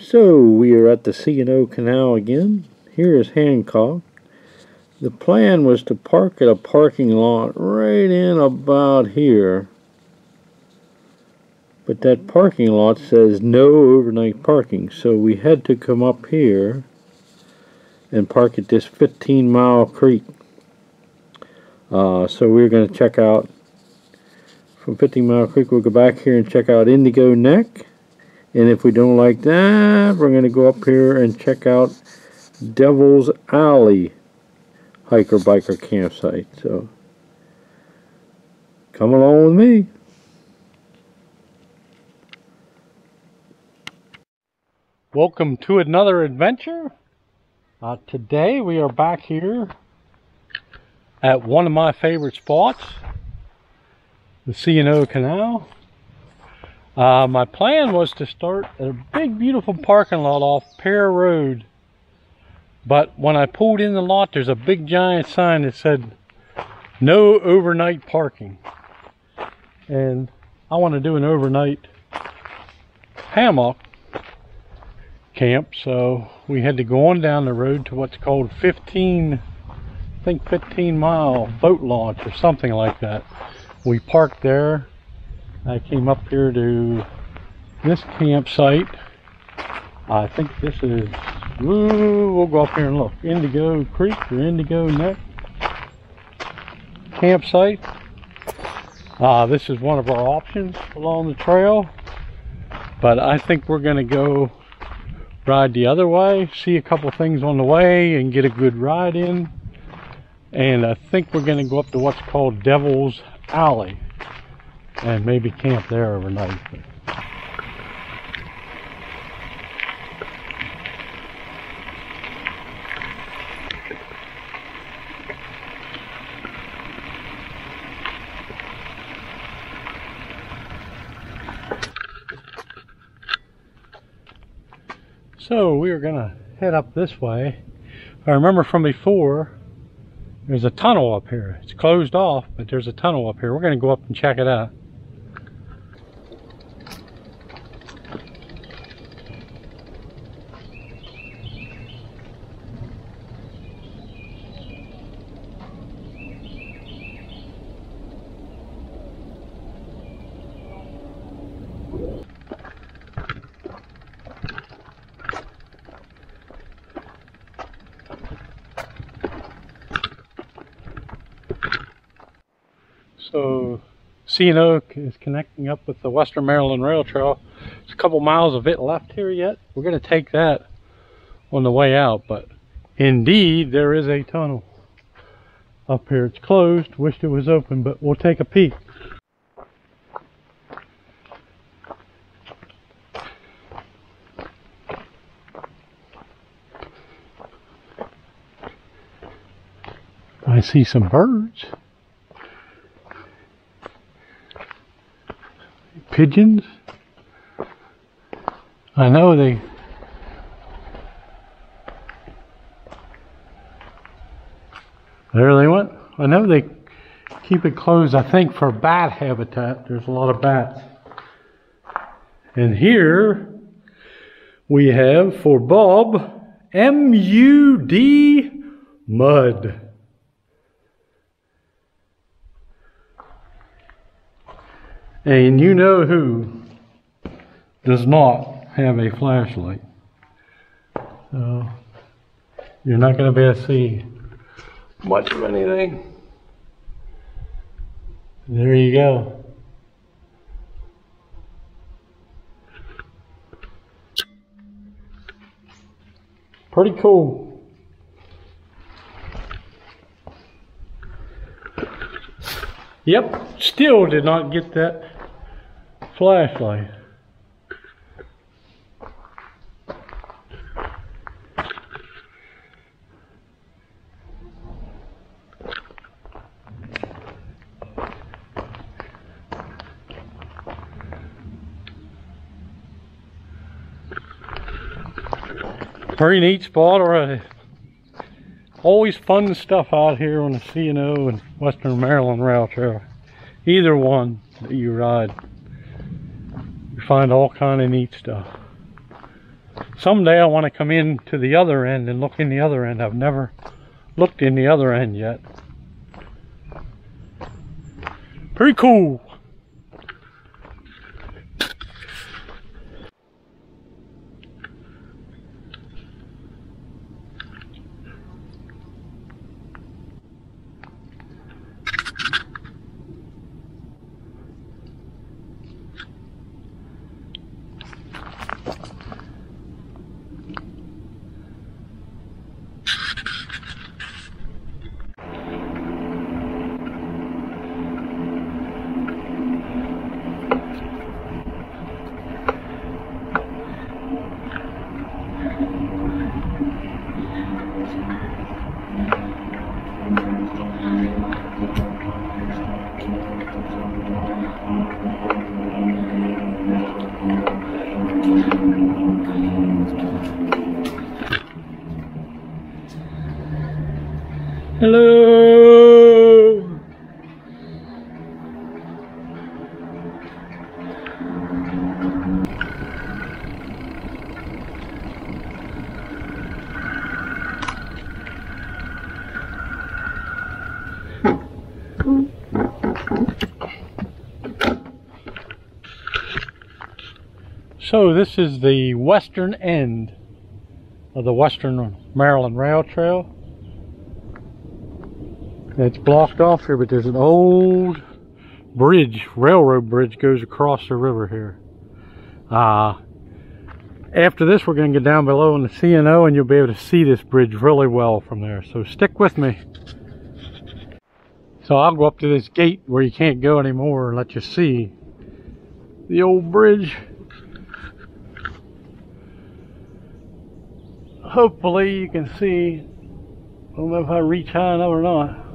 So we are at the C&O Canal again. Here is Hancock. The plan was to park at a parking lot right in about here. But that parking lot says no overnight parking. So we had to come up here and park at this 15-mile creek. So we're going to check out from 15-mile creek. We'll go back here and check out Indigo Neck. And if we don't like that, we're going to go up here and check out Devil's Alley hiker-biker campsite. So, come along with me. Welcome to another adventure. Today we are back here at one of my favorite spots, the C&O Canal. My plan was to start a big beautiful parking lot off Pear Road, but when I pulled in the lot, there's a big giant sign that said no overnight parking, and I want to do an overnight hammock camp, so we had to go on down the road to what's called 15-mile boat launch or something like that. We parked there. I came up here to this campsite. I think this is, we'll go up here and look, Indigo Creek or Indigo Neck campsite. This is one of our options along the trail, but I think we're going to go ride the other way, see a couple things on the way and get a good ride in. And I think we're going to go up to what's called Devil's Alley and maybe camp there overnight. So we are gonna head up this way. If I remember from before, there's a tunnel up here. It's closed off, but there's a tunnel up here. We're gonna go up and check it out. So C&O is connecting up with the Western Maryland Rail Trail. There's a couple miles of it left here yet. We're going to take that on the way out, but indeed there is a tunnel up here. It's closed. Wished it was open, but we'll take a peek. I see some birds. Pigeons. I know they there they went. I know they keep it closed, I think, for bat habitat. There's a lot of bats. And here we have for Bob M-U-D mud. And you know who does not have a flashlight. So you're not going to be able to see much of anything. There you go. Pretty cool. Yep, still did not get that flashlight. Very neat spot already. Always fun stuff out here on the C&O and Western Maryland Rail Trail. Either one that you ride, you find all kind of neat stuff. Someday I want to come in to the other end and look in the other end. I've never looked in the other end yet. Pretty cool. Hello. So this is the western end of the Western Maryland Rail Trail. It's blocked off here, but there's an old bridge, railroad bridge, goes across the river here. After this, we're going to get down below in the C&O, and you'll be able to see this bridge really well from there. So stick with me. So I'll go up to this gate where you can't go anymore and let you see the old bridge. Hopefully you can see. I don't know if I reach high enough or not.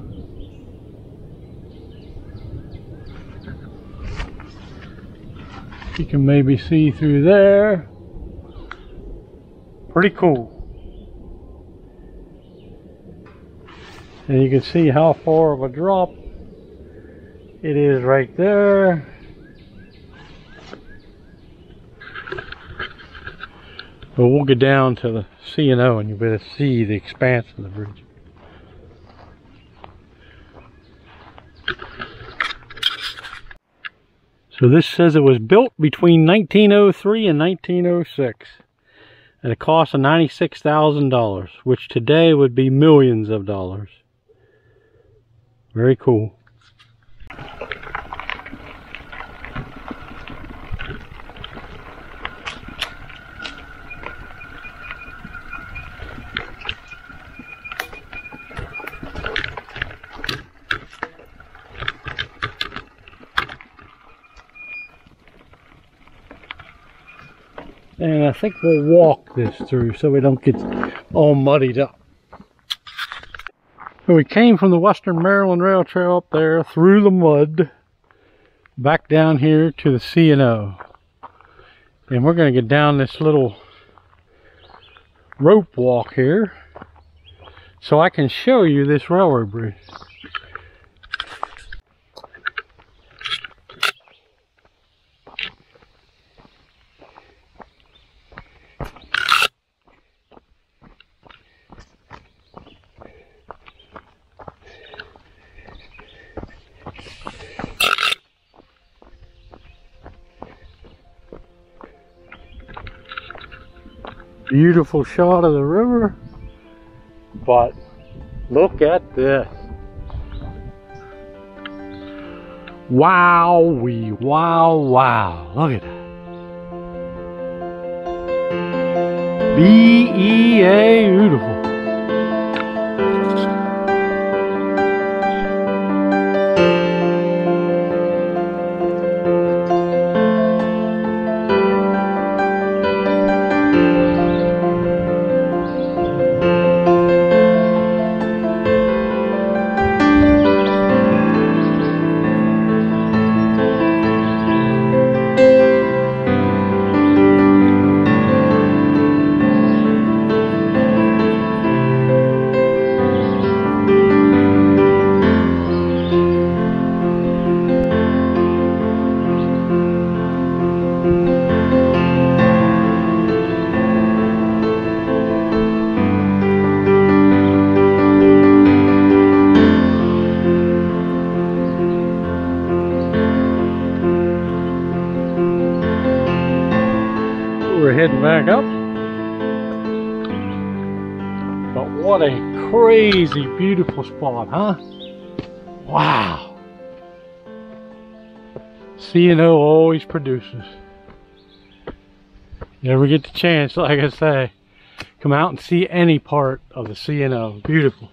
You can maybe see through there. Pretty cool. And you can see how far of a drop it is right there. But we'll get down to the C&O and you'll be able to see the expanse of the bridge. So this says it was built between 1903 and 1906 at a cost of $96,000, which today would be millions of dollars. Very cool. And I think we'll walk this through so we don't get all muddied up. So we came from the Western Maryland Rail Trail up there through the mud back down here to the C&O. And we're going to get down this little rope walk here so I can show you this railroad bridge. Beautiful shot of the river, but look at this. Wow-wee, wow, wow. Look at that. B-E-A, beautiful. But what a crazy beautiful spot, huh? Wow. C&O always produces. You ever get the chance, like I say, come out and see any part of the C&O. Beautiful.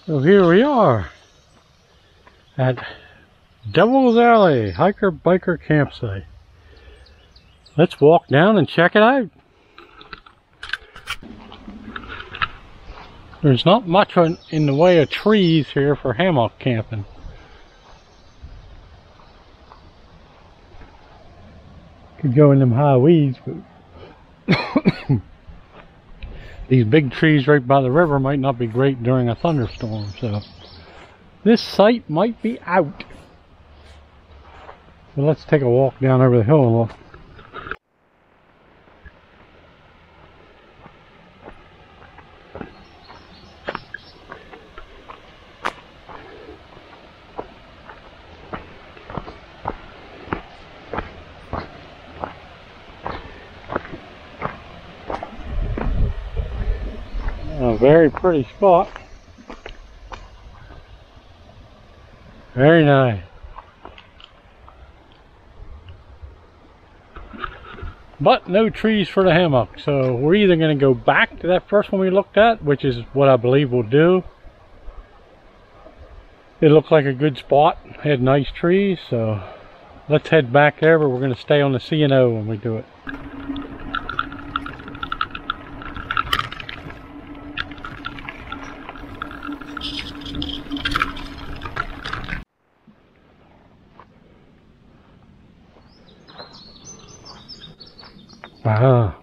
So here we are at Devil's Alley Hiker Biker Campsite. Let's walk down and check it out. There's not much in the way of trees here for hammock camping. Could go in them high weeds, but these big trees right by the river might not be great during a thunderstorm, so this site might be out. So let's take a walk down over the hill and look. A very pretty spot. Very nice. But no trees for the hammock, so we're either going to go back to that first one we looked at, which is what I believe we'll do. It looked like a good spot, had nice trees, so let's head back there, but we're going to stay on the C&O when we do it. Wow.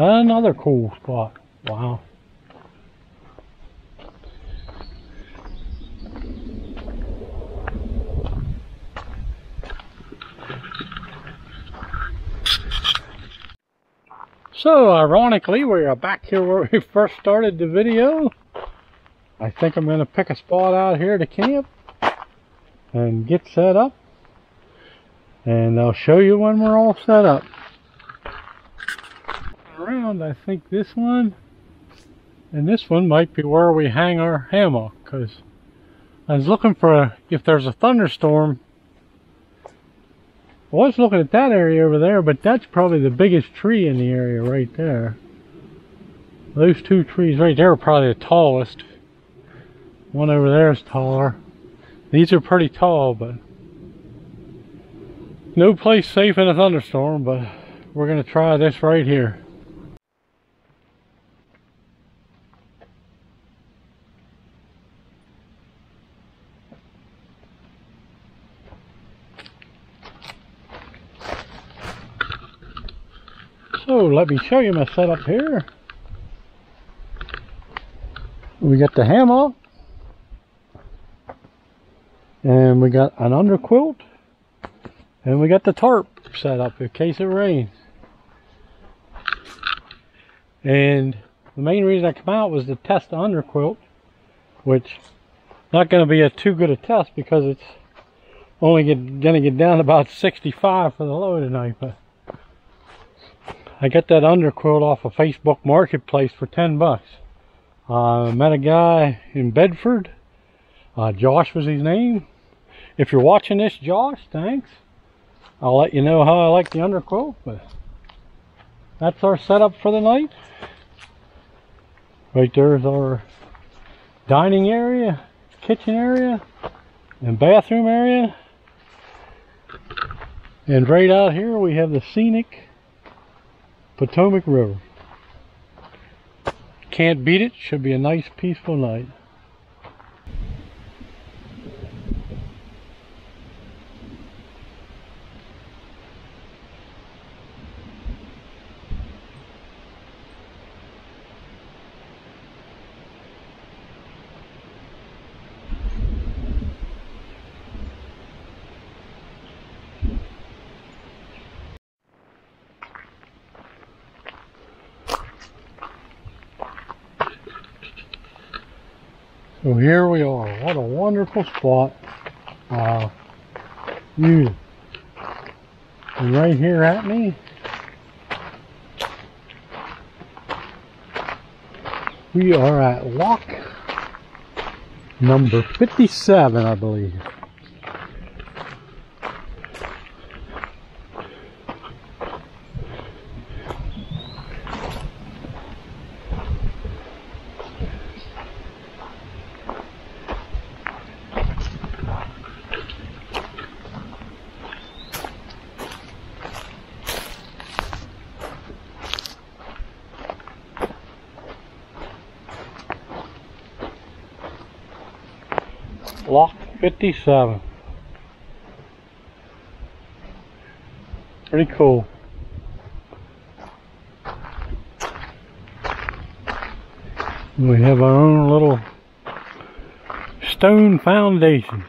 Another cool spot. Wow. So ironically, we are back here where we first started the video. I think I'm going to pick a spot out here to camp and get set up, and I'll show you when we're all set up. Around, I think this one and this one might be where we hang our hammock, because I was looking for if there's a thunderstorm. I was looking at that area over there, but that's probably the biggest tree in the area right there. Those two trees right there are probably the tallest. One over there is taller. These are pretty tall, but no place safe in a thunderstorm, but we're going to try this right here. So let me show you my setup here. We got the hammock. And we got an underquilt. And we got the tarp set up in case it rains. And the main reason I come out was to test the underquilt, which not going to be too good a test because it's only going to get down to about 65 for the low tonight. But I got that underquilt off of Facebook Marketplace for 10 bucks. Met a guy in Bedford. Josh was his name. If you're watching this, Josh, thanks. I'll let you know how I like the underquilt, but that's our setup for the night. Right there's our dining area, kitchen area, and bathroom area. And right out here we have the scenic Potomac River. Can't beat it. Should be a nice peaceful night. So here we are. What a wonderful spot. And right here at me, we are at lock number 57, I believe. Lock 57. Pretty cool. We have our own little stone foundation.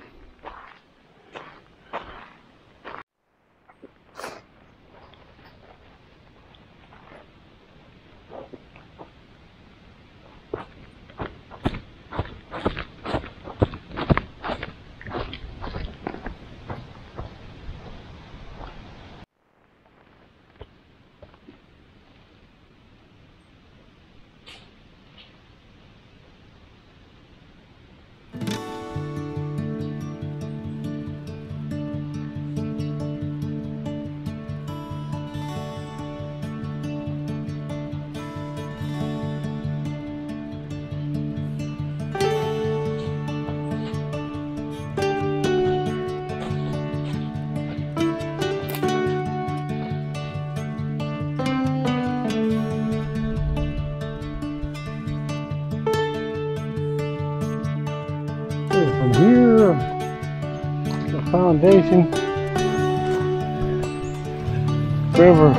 From here, the foundation, river,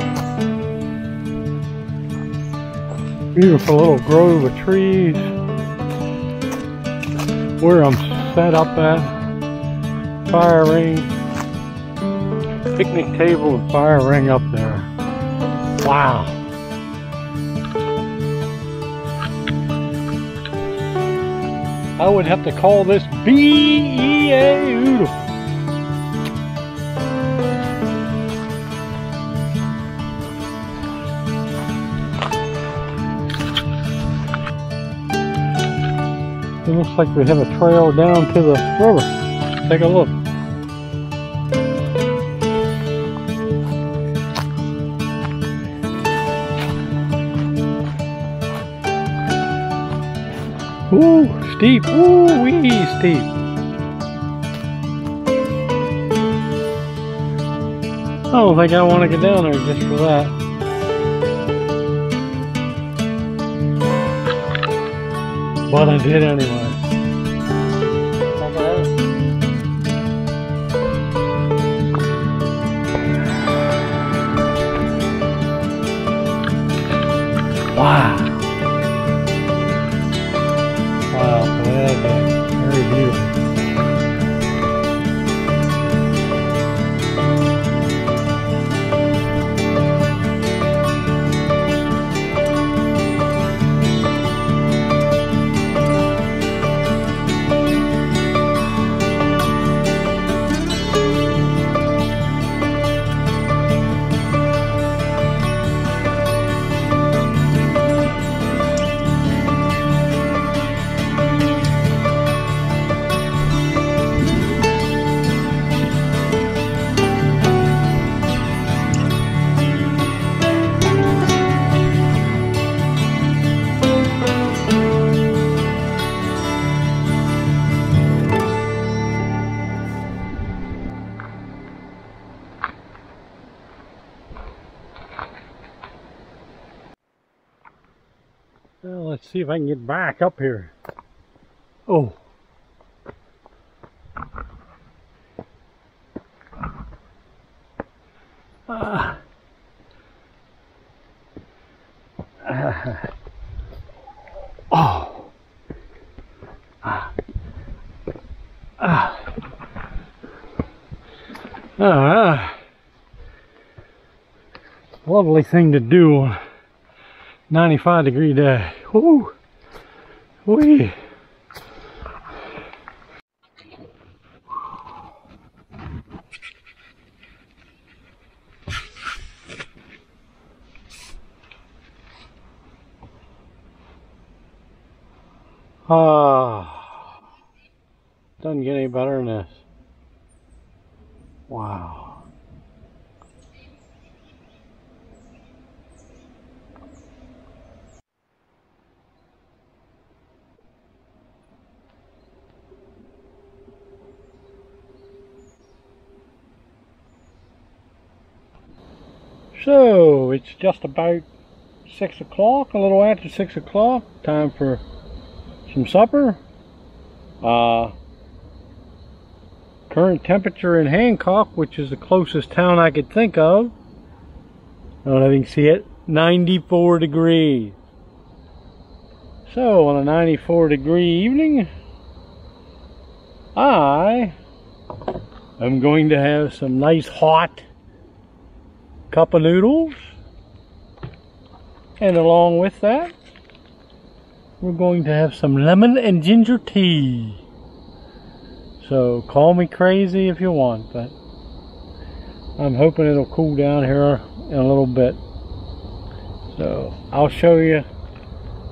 beautiful little grove of trees, where I'm set up at, fire ring, picnic table and fire ring up there. Wow. I would have to call this beautiful. It looks like we have a trail down to the river. Take a look. Ooh, steep. Ooh, wee, steep. I don't think I want to get down there just for that. But I did anyway. Check it out. Wow. Wow, very beautiful. let's see if I can get back up here. Oh. Oh. Lovely thing to do on a 95-degree day. Woo! Wee! Doesn't get any better than this. Wow. So, it's just about 6 o'clock, a little after 6 o'clock. Time for some supper. Current temperature in Hancock, which is the closest town I could think of. I don't know if you can see it. 94 degrees. So, on a 94-degree evening, I am going to have some nice hot cup of noodles. And along with that, we're going to have some lemon and ginger tea. So call me crazy if you want, but I'm hoping it'll cool down here in a little bit. So I'll show you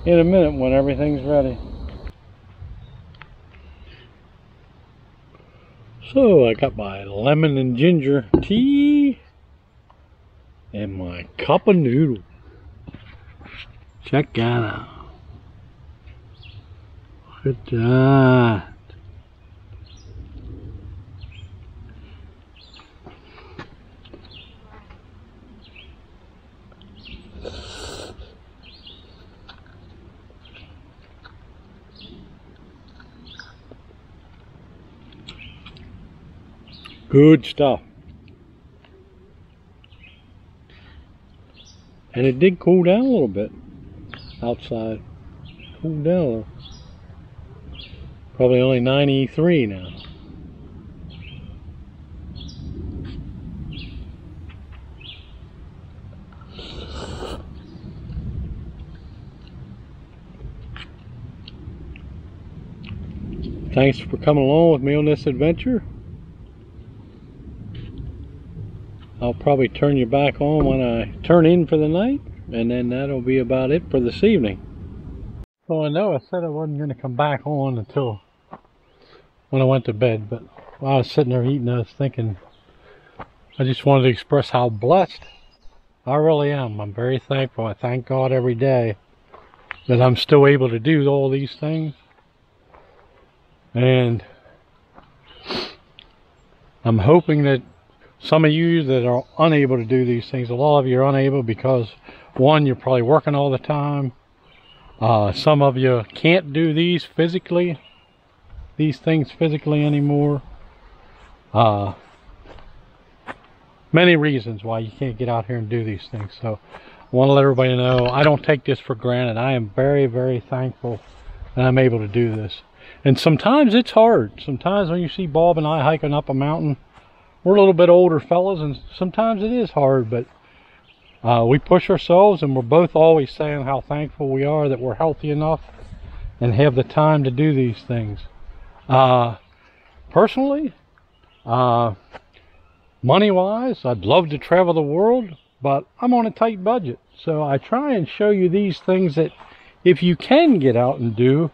in a minute when everything's ready. So I got my lemon and ginger tea and my cup of noodles. Check that out. Look at that. Good stuff. And it did cool down a little bit outside. Cooled down a little. Probably only 93 now. Thanks for coming along with me on this adventure. I'll probably turn you back on when I turn in for the night, and then that'll be about it for this evening. So I know I said I wasn't going to come back on until when I went to bed, but while I was sitting there eating, I was thinking, I just wanted to express how blessed I really am. I'm very thankful. I thank God every day that I'm still able to do all these things. And I'm hoping that some of you that are unable to do these things, a lot of you are unable because, one, you're probably working all the time. Some of you can't do these things physically anymore. Many reasons why you can't get out here and do these things. So I want to let everybody know I don't take this for granted. I am very, very thankful that I'm able to do this. And sometimes it's hard. Sometimes when you see Bob and I hiking up a mountain, we're a little bit older fellas, and sometimes it is hard, but we push ourselves, and we're both always saying how thankful we are that we're healthy enough and have the time to do these things. Personally, money-wise, I'd love to travel the world, but I'm on a tight budget. So I try and show you these things that if you can get out and do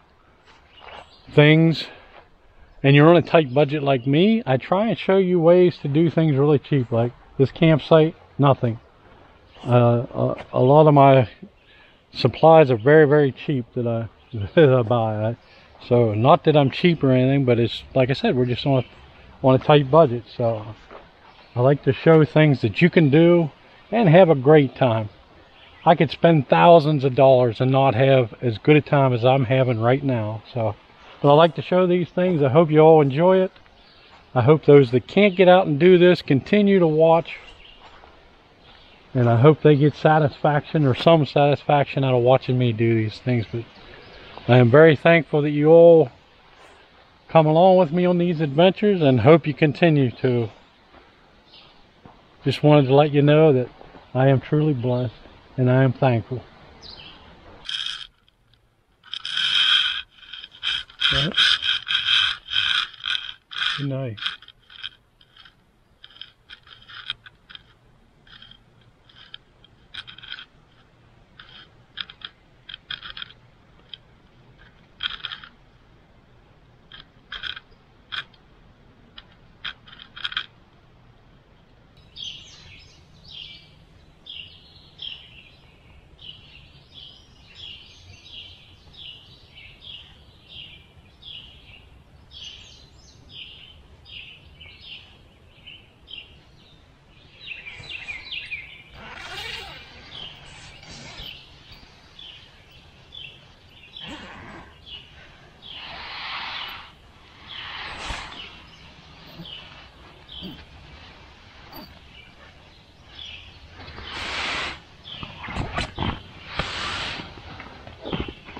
things and you're on a tight budget like me, I try and show you ways to do things really cheap. Like this campsite, nothing. A lot of my supplies are very, very cheap that I buy. So not that I'm cheap or anything, but it's like I said, we're just on a tight budget. So I like to show things that you can do and have a great time. I could spend thousands of dollars and not have as good a time as I'm having right now. So, but I like to show these things. I hope you all enjoy it. I hope those that can't get out and do this continue to watch. And I hope they get satisfaction or some satisfaction out of watching me do these things. But I am very thankful that you all come along with me on these adventures, and hope you continue to. Just wanted to let you know that I am truly blessed and I am thankful. Right. Good night.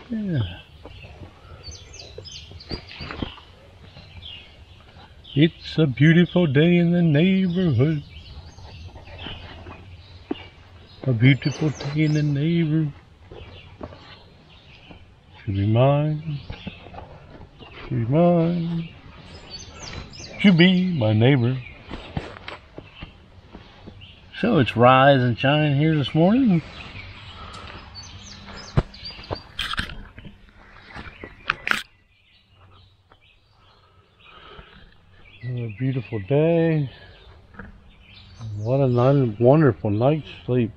Yeah. It's a beautiful day in the neighborhood. A beautiful day in the neighborhood. Should be mine. Should be mine. Should be my neighbor. So it's rise and shine here this morning. A beautiful day. What a wonderful night's sleep.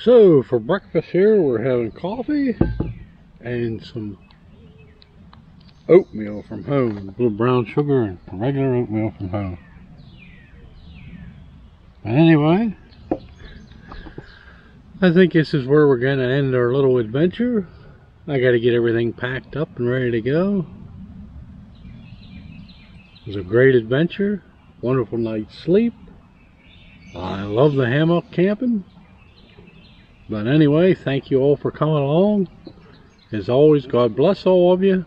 So for breakfast here, we're having coffee and some oatmeal from home. A little brown sugar and regular oatmeal from home. But anyway, I think this is where we're going to end our little adventure. I got to get everything packed up and ready to go. It was a great adventure. Wonderful night's sleep. I love the hammock camping. But anyway, thank you all for coming along. As always, God bless all of you.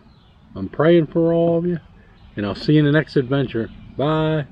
I'm praying for all of you. And I'll see you in the next adventure. Bye.